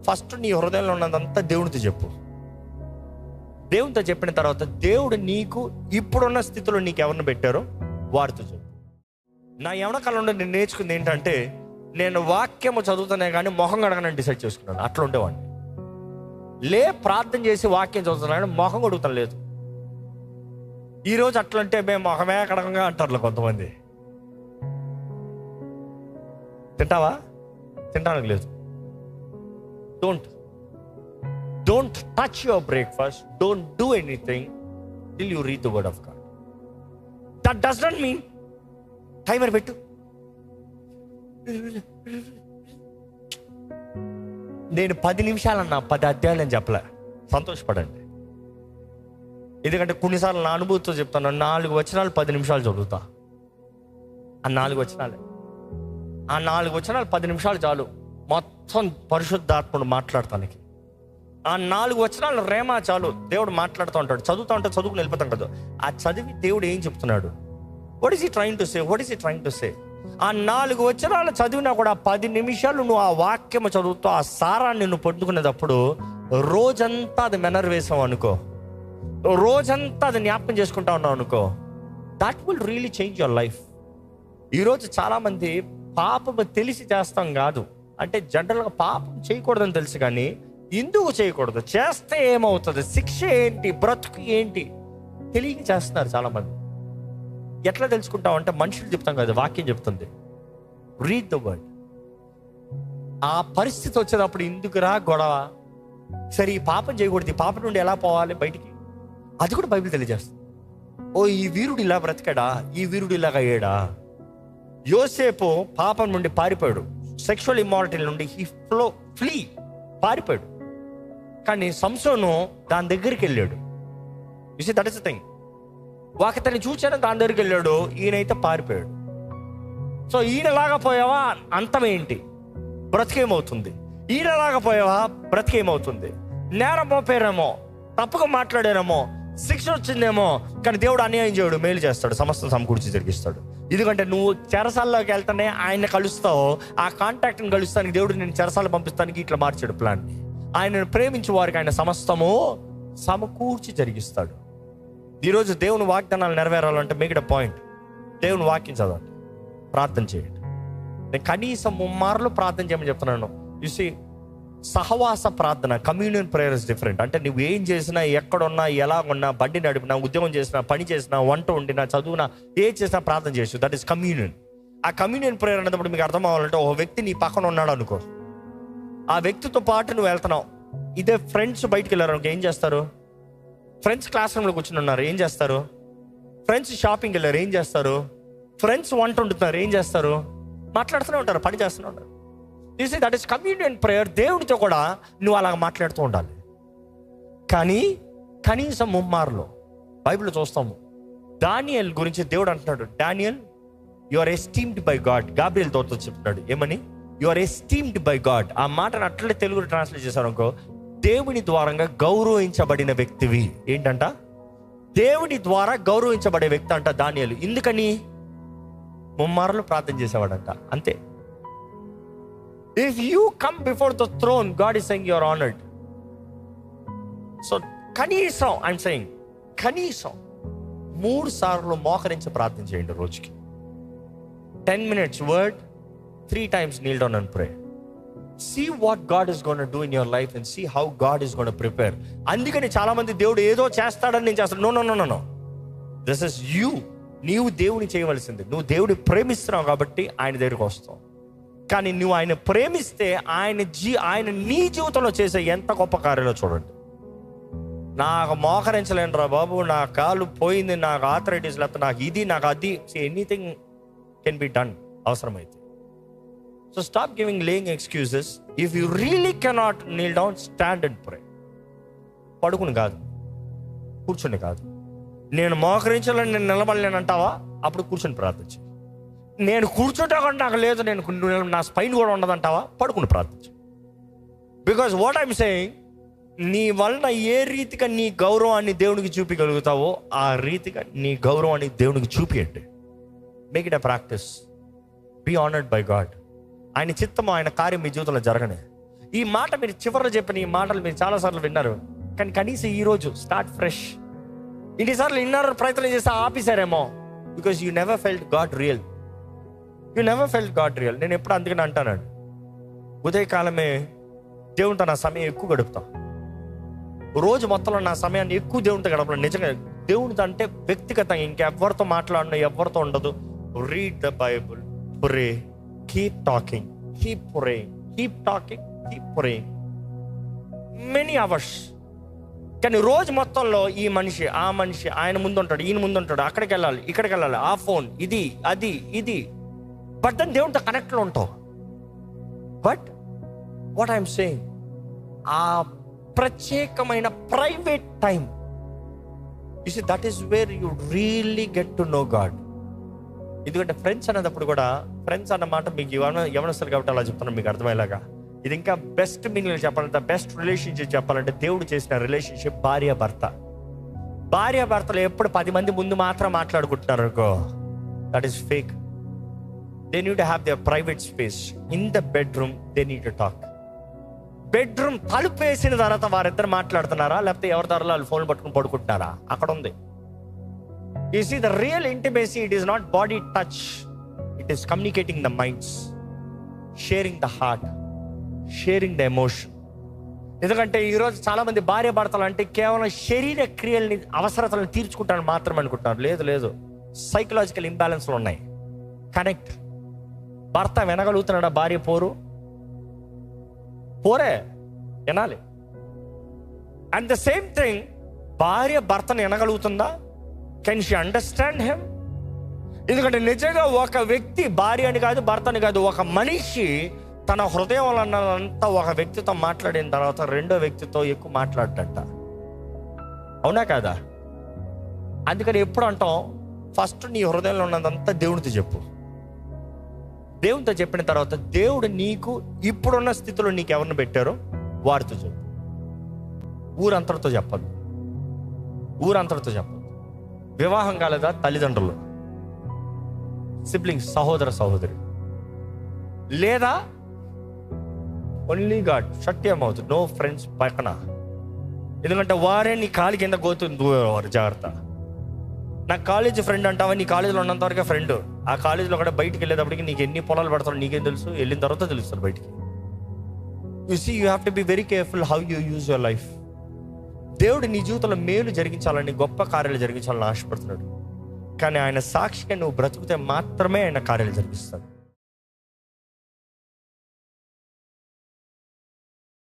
First నీ హృదయంలో ఉన్నదంతా దేవునితో చెప్పు. దేవునితో చెప్పిన తర్వాత దేవుడు నీకు ఇప్పుడున్న స్థితిలో నీకు ఎవరిని పెట్టారో వారితో చెప్పు. నా యవన కాలంలో నేను నేర్చుకుంది ఏంటంటే, నేను వాక్యము చదువుతానే కానీ మొహం కడగనని డిసైడ్ చేసుకున్నాను. అట్లా ఉండేవాడిని. ప్రార్థన చేసి వాక్యం చదువుతున్నా కానీ మొహం కడుగుతాను లేదు. ఈరోజు అట్లా అంటే మేము మొహమే కడగంగా అంటారు కొంతమంది. తింటావా? తింటానికి లేదు. Don't touch your breakfast. Don't do anything till you read the word of God. That does not mean timer పెట్టు. నేను 10 నిమిషాలన్నా 10 అధ్యాయాలు అని చెప్పలే. సంతోషపడండి. ఎందుకంటే కొన్నిసార్లు నా అనుభూతితో చెప్తాను. 4 వచనాలు 10 నిమిషాలు చదువుతా. ఆ 4 వచనాలే. ఆ 4 వచనాలు 10 నిమిషాలు చాలు మొత్తం పరిశుద్ధాత్ముడు మాట్లాడటానికి. ఆ 4 వచనాలు రేమా చాలు. దేవుడు మాట్లాడుతూ ఉంటాడు. చదువుతూ ఉంటే చదువుకుని వెళ్ళిపోతాం కదా. ఆ చదివి దేవుడు ఏం చెప్తున్నాడు, what is he trying to say. ఆ 4 వచనాలు చదివినా కూడా 10 నిమిషాలు నువ్వు ఆ వాక్యము చదువుతూ ఆ సారాన్ని నువ్వు పట్టుకునేటప్పుడు రోజంతా అది మెనర్వేసావు అనుకో, రోజంతా అది జ్ఞాపకం చేసుకుంటా ఉన్నావు అనుకో, that will really change your life. ఈరోజు చాలామంది పాపం తెలిసి చేస్తాం కాదు, అంటే జనరల్గా పాపం చేయకూడదని తెలుసు కానీ ఎందుకు చేయకూడదు, చేస్తే ఏమవుతుంది, శిక్ష ఏంటి, బ్రతుకు ఏంటి తెలియక చేస్తున్నారు చాలామంది. ఎట్లా తెలుసుకుంటాం అంటే మనుషులు చెప్తాం కదా, వాక్యం చెప్తుంది. Read the word. ఆ పరిస్థితి వచ్చేటప్పుడు ఎందుకురా గొడవ, సరే ఈ పాపం చేయకూడదు, ఈ పాపం నుండి ఎలా పోవాలి బయటికి, అది కూడా బైబిల్ తెలియజేస్తుంది. ఓ ఈ వీరుడు ఇలా బ్రతికాడా, ఈ వీరుడు ఇలాగ అయ్యాడా. యోసేపు పాపం నుండి పారిపోయాడు, సెక్షువల్ ఇమ్మారిటీ నుండి ఫ్లీ పారిపోయాడు. కానీ సంసోను దాని దగ్గరికి వెళ్ళాడు. You see that is the thing. ఒకతన్ని చూచాను, దాని దగ్గరికి వెళ్ళాడు, ఈయనైతే పారిపోయాడు. సో ఈయనలాగా పోయావా అంతమేంటి, బ్రతికేమవుతుంది, ఈయనలాగా పోయావా బ్రతికేమవుతుంది, నేరం మోపేరేమో, తప్పుగా మాట్లాడారేమో, శిక్ష వచ్చిందేమో, కానీ దేవుడు అన్యాయం చేయడు, మేలు చేస్తాడు, సమస్తం సమకూర్చి జరిగిస్తాడు. ఎందుకంటే నువ్వు చెరసాల్లోకి వెళ్తానే ఆయన కలుస్తావు, ఆ కాంటాక్ట్ని కలుస్తానికి దేవుడు నేను చెరసాల పంపిస్తానికి ఇట్లా మార్చాడు ప్లాన్. ఆయనను ప్రేమించే వారికి ఆయన సమస్తము సమకూర్చి జరిగిస్తాడు. ఈరోజు దేవుని వాగ్దానాలు నెరవేరాలంటే మేక్ ఇట్ అ పాయింట్, దేవుని వాక్యం చదవండి, ప్రార్థన చేయండి. నేను కనీసం 3 మార్లు ప్రార్థన చేయమని చెప్తున్నాను. యు సీ, సహవాస ప్రార్థన, కమ్యూనియన్ ప్రేయర్ ఇస్ డిఫరెంట్. అంటే నువ్వు ఏం చేసినా, ఎక్కడున్నా, ఎలా ఉన్నా, బండి నడిపినా, ఉద్యోగం చేసినా, పని చేసినా, వంట వండినా, చదువునా, ఏ చేసినా ప్రార్థన చేయొచ్చు. That is communion. ఆ కమ్యూనియన్ ప్రేయర్ అనేటప్పుడు మీకు అర్థం అవ్వాలంటే, ఒక వ్యక్తి నీ పక్కన ఉన్నాడు అనుకో, ఆ వ్యక్తితో పాటు నువ్వు వెళ్తున్నావు. ఇదే ఫ్రెండ్స్ బయటికి వెళ్ళారు అనుకో, ఏం చేస్తారు, ఫ్రెండ్స్ క్లాస్ రూమ్లో కూర్చుని ఉన్నారు, ఏం చేస్తారు, ఫ్రెండ్స్ షాపింగ్కి వెళ్ళారు, ఏం చేస్తారు, ఫ్రెండ్స్ వంట వండుతున్నారు, ఏం చేస్తారు, మాట్లాడుతూనే ఉంటారు, పని చేస్తూనే ఉంటారు. That is communion prayer. దేవుడితో కూడా నువ్వు అలాగ మాట్లాడుతూ ఉండాలి. కానీ కనీసం 3 మార్లు బైబిల్లో చూస్తాము. దానియేల్ గురించి దేవుడు అంటున్నాడు, Daniel you are esteemed by God. Gabriel తోతో చెప్తున్నాడు, ఏమని, you are esteemed by God. ఆ మాటను అట్లే తెలుగులో ట్రాన్స్లేట్ చేశారు అనుకో, దేవుని ద్వారంగా గౌరవించబడిన వ్యక్తివి. ఏంటంట, దేవుని ద్వారా గౌరవించబడే వ్యక్తి అంట దానియేలు. ఎందుకని 3 మార్లు ప్రార్థన చేసేవాడంట, అంతే. If you come before the throne, God is saying you are honored. So కనీసం I'm saying కనీసం 3 సార్లు మోకరించి ప్రార్థన చేయండి రోజుకి. 10 minutes word, 3 times kneel down and pray. See what God is going to do in your life and see how God is going to prepare. అందుకని చాలా మంది దేవుడు ఏదో చేస్తాడని నేను చేస్తాను. నో. This is you. నీవు దేవుని చేయవలసింది. నువ్వు దేవుని ప్రేమిస్తున్నావు కాబట్టి ఆయన దగ్గరికి వస్తావు. కానీ నువ్వు ఆయన ప్రేమిస్తే ఆయన నీ జీవితంలో చేసే ఎంత గొప్ప కార్యాలో చూడండి. నాకు మోకరించలేను రా బాబు, నా కాలు పోయింది, నాకు ఆర్థరైటిస్, లేకపోతే నాకు ఇది, నాకు అది, ఎనీథింగ్ కెన్ బి డన్ అవసరమైతే. So stop giving laying excuses. If you really cannot Neel down, stand and pray. పడుకుని కాదు, కూర్చుని కాదు. నేను మోకరించాలని నేను నిలబడలేనంటావా, అప్పుడు కూర్చొని ప్రార్థించు. నేను కూర్చుంటా కూడా నాకు లేదు, నా స్పైన్ కూడా ఉండదంటావా, పడుకుని ప్రార్థించు. బికాజ్ వాట్ ఐఎమ్ సేయింగ్, నీ వలన ఏ రీతిగా నీ గౌరవాన్ని దేవునికి చూపించగలుగుతావో ఆ రీతిగా నీ గౌరవాన్ని దేవునికి చూపియండి. Make it a practice. Be honoured by God. ఆయన చిత్తము, ఆయన కార్యం మీ జీవితంలో జరగనే. ఈ మాట మీరు చివరిలో చెప్పిన ఈ మాటలు మీరు చాలాసార్లు విన్నారు, కానీ కనీసం ఈ రోజు స్టార్ట్ ఫ్రెష్. ఇన్నిసార్లు విన్నారు, ప్రయత్నం చేస్తే ఆపేశారేమో. Because you never felt God real. You never felt God real. నేను ఎప్పుడు అందుకని అంటానండి, ఉదయకాలమే దేవునితో నా సమయం ఎక్కువ గడుపుతాం. రోజు మొత్తంలో నా సమయాన్ని ఎక్కువ దేవునితో గడపడం. నిజంగా దేవునితో అంటే వ్యక్తిగతంగా ఇంకెవరితో మాట్లాడడం, ఎవరితో ఉండదు. Read the Bible, pray, keep talking, keep praying, keep talking, keep praying, many hours. కానీ రోజు మొత్తంలో ఈ మనిషి, ఆ మనిషి, ఆయన ముందు ఉంటాడు, ఈయన ముందు ఉంటాడు, అక్కడికి వెళ్ళాలి, ఇక్కడికి వెళ్ళాలి, ఆ ఫోన్, ఇది, అది, ఇది. బట్ దాన్ని దేవునితో కనెక్ట్లో ఉంటావు. బట్ వాట్ ఐఎమ్ సేయింగ్, ఆ ప్రత్యేకమైన private time, you see, that is where you really get to know God. ఎందుకంటే ఫ్రెండ్స్ అనేటప్పుడు కూడా, ఫ్రెండ్స్ అన్న మాట మీకు యవనస్తులు కాబట్టి అలా చెప్తున్నాను మీకు అర్థమయ్యేలాగా. ఇది ఇంకా బెస్ట్ మీనింగ్ చెప్పాలంటే, బెస్ట్ రిలేషన్షిప్ చెప్పాలంటే దేవుడు చేసిన రిలేషన్షిప్ భార్యాభర్త. భార్యాభర్తలు ఎప్పుడు 10 మంది ముందు మాత్రం మాట్లాడుకుంటున్నారు అనుకో, that is fake. They need to have their private space. In the bedroom they need to talk. Bedroom తలుపు వేసిన తర్వాత వారిద్దరు మాట్లాడుతున్నారా, లేకపోతే ఎవరి ద్వారా వాళ్ళు ఫోన్ పట్టుకుని పడుకుంటున్నారా, అక్కడ ఉంది. You see the real intimacy, it is not body touch, it is communicating the minds, sharing the heart, sharing the emotion. ఎందుకంటే ఈరోజు చాలా మంది భార్య భర్తలు అంటే కేవలం శరీర క్రియల్ని, అవసరతలను తీర్చుకుంటారని మాత్రమే అనుకుంటున్నారు. లేదు లేదు, సైకలాజికల్ ఇంబ్యాలెన్స్లు ఉన్నాయి. కనెక్ట్. భర్త వినగలుగుతున్నాడా భార్య పోరే వినాలి. అండ్ ద సేమ్ థింగ్, భార్య భర్తను వినగలుగుతుందా? Can she understand him? ఎందుకంటే నిజంగా ఒక వ్యక్తి, భార్య అని కాదు, భర్త అని కాదు, ఒక మనిషి తన హృదయంలో అన్నంతా ఒక వ్యక్తితో మాట్లాడిన తర్వాత రెండో వ్యక్తితో ఎక్కువ మాట్లాడట. అవునా కాదా? అందుకని ఎప్పుడు అంటాం, ఫస్ట్ నీ హృదయంలో ఉన్నదంతా దేవునితో చెప్పు. దేవునితో చెప్పిన తర్వాత దేవుడు నీకు ఇప్పుడున్న స్థితిలో నీకు ఎవరిని పెట్టారో వారితో చెప్పు. ఊరంతటితో చెప్పద్దు, ఊరంతటితో చెప్పద్దు. వివాహం కాలేదా, తల్లిదండ్రులు, సిబ్లింగ్స్, సహోదర సహోదరి, లేదా only God. Shut your mouth, no friends పక్కన. ఎందుకంటే వారే నీ కాలి కింద గోతుంది, వారు జాగ్రత్త. నా కాలేజ్ ఫ్రెండ్ అంటావా, నీ కాలేజీలో ఉన్నంత వరకే ఫ్రెండ్. ఆ కాలేజీలో కూడా బయటికి వెళ్ళేటప్పటికి నీకు ఎన్ని పొలాలు పడతారో నీకేం తెలుసు, వెళ్ళిన తర్వాత తెలుస్తారు బయటికి. You see, you have to be very careful how you use your life. దేవుడు నీ జీవితంలో మేలు జరిగించాలని, గొప్ప కార్యాలు జరిగించాలని ఆశపడుతున్నాడు. కానీ ఆయన సాక్షిగా నువ్వు బ్రతుకుతే మాత్రమే ఆయన కార్యాలు జరిగిస్తాడు.